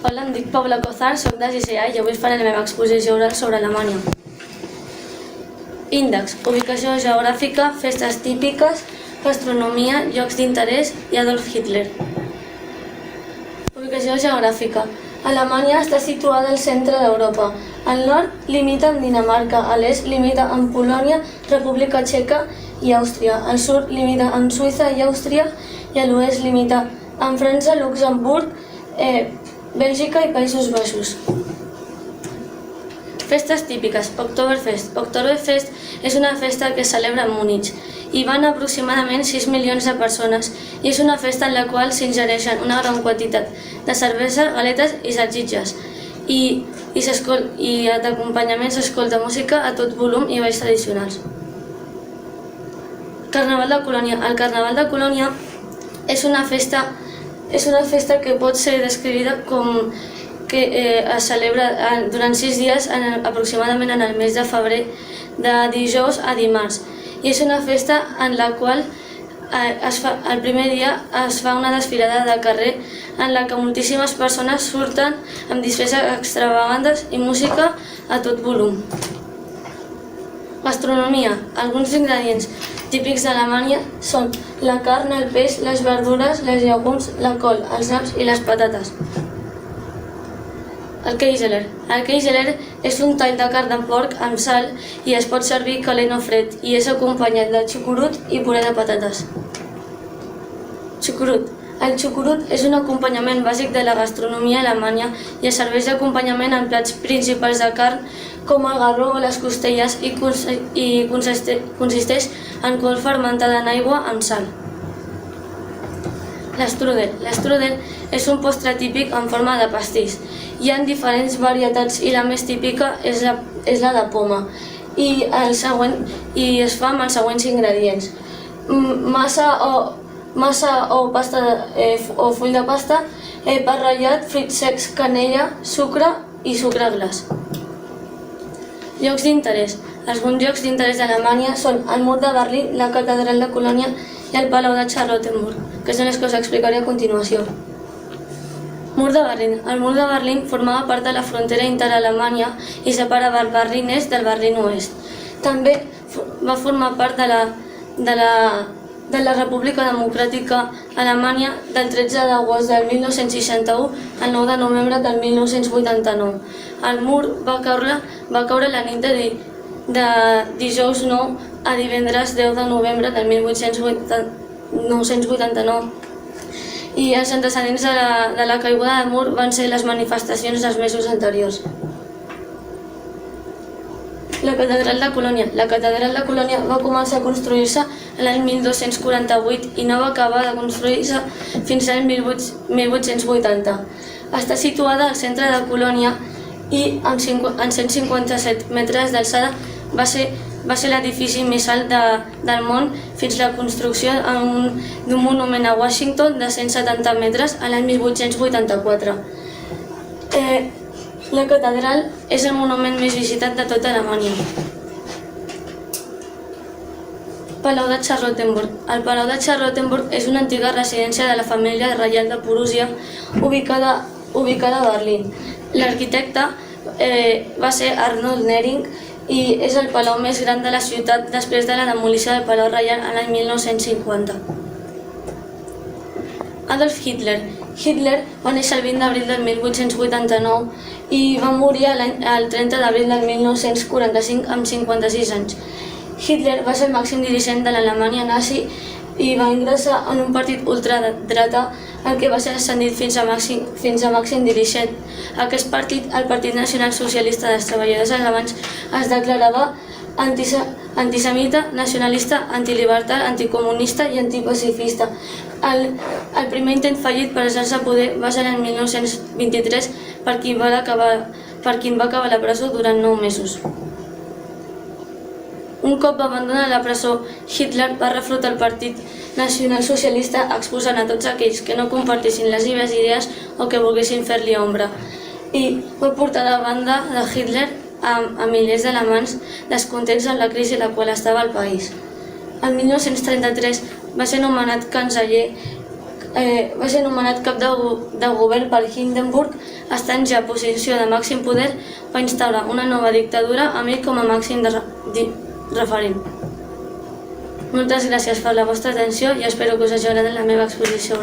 Hola, em dic Paula Cozar, soc de GCA i avui faré la meva exposició oral sobre Alemanya. Índex, ubicació geogràfica, festes típiques, gastronomia, llocs d'interès i Adolf Hitler. Ubicació geogràfica. Alemanya està situada al centre d'Europa. Al nord limita amb Dinamarca, a l'est limita amb Polònia, República Txeca i Àustria. Al sud limita amb Suïssa i Àustria i a l'oest limita amb França, Luxemburg, Bèlgica i Països Baixos. Festes típiques. Oktoberfest. Oktoberfest és una festa que es celebra a Múnich. Hi van aproximadament 6 milions de persones i és una festa en la qual s'ingereixen una gran quantitat de cervesa, galetes i salsitxes. I d'acompanyament s'escolta música a tot volum i balls tradicionals. Carnaval de Colònia. El Carnaval de Colònia és una festa que pot ser descrita com que es celebra durant 6 dies aproximadament en el mes de febrer, de dijous a dimarts. I és una festa en la qual el primer dia es fa una desfilada de carrer en la que moltíssimes persones surten amb disfresses extravagantes i música a tot volum. Gastronomia. Alguns ingredients típics d'Alemanya són la carn, el peix, les verdures, les llegums, la col, els naps i les patates. El Käseler. El Käseler és un tall de carn de porc amb sal i es pot servir calent o fred i és acompanyat de xucrut i puré de patates. Xucrut. El xucrut és un acompanyament bàsic de la gastronomia alemanya i es serveix d'acompanyament en plats principals de carn com el garró o les costelles i consisteix en col fermentada en aigua amb sal. L'strudel. L'strudel és un postre típic en forma de pastís. Hi ha diferents varietats i la més típica és la de poma i es fa amb els següents ingredients: massa o pasta o full de pasta, pa ratllat, fruits secs, canella, sucre i sucre glaç. Llocs d'interès. Alguns llocs d'interès d'Alemanya són el mur de Berlín, la catedral de Colònia i el palau de Charlottenburg, que són les que us explicaré a continuació. Mur de Berlín. El mur de Berlín formava part de la frontera interalemanya i separava el Berlín Est del Berlín Oest. També va formar part de la República Democràtica Alemanya del 13 d'agost del 1961 al 9 de novembre del 1989. El mur va caure la nit de dijous 9 a divendres 10 de novembre del 1989 i els antecedents de la caiguda del mur van ser les manifestacions dels mesos anteriors. La catedral de Colònia. La catedral de Colònia va començar a construir-se l'any 1248 i no va acabar de construir-se fins l'any 1880. Està situada al centre de Colònia i en 157 metres d'alçada va ser l'edifici més alt del món fins la construcció d'un monument a Washington de 170 metres a l'any 1884. La catedral és el monument més visitat de tota Alemanya. Palau de Charlottenburg. El Palau de Charlottenburg és una antiga residència de la família reial de Prússia ubicada a Berlín. L'arquitecte va ser Arnold Nering i és el palau més gran de la ciutat després de la demolició del Palau Reial l'any 1950. Adolf Hitler. Hitler va néixer el 20 d'abril del 1889 i va morir el 30 d'abril del 1945 amb 56 anys. Hitler va ser el màxim dirigent de l'Alemanya nazi i va ingressar en un partit ultradreta el que va ser ascendit fins a màxim dirigent. Aquest partit, el Partit Nacional Socialista dels Treballadors Alemanys, es declarava antisemita, nacionalista, antilibertal, anticomunista i antipacifista. El primer intent fallit per alçar-se a poder va ser l'any 1923 per qui va acabar la presó durant 9 mesos. Un cop va abandonar la presó, Hitler va reflotar el Partit Nacional Socialista exposant a tots aquells que no compartissin les seves idees o que volguessin fer-li ombra. I va portar la banda de Hitler a milers d'alemanys descontents amb la crisi en la qual estava el país. El 1933 va ser nomenat canceller va ser nomenat cap de govern per Hindenburg, estant ja en posició de màxim poder, va instaurar una nova dictadura amb ell com a màxim referent. Moltes gràcies per la vostra atenció i espero que us hagi agradat la meva exposició.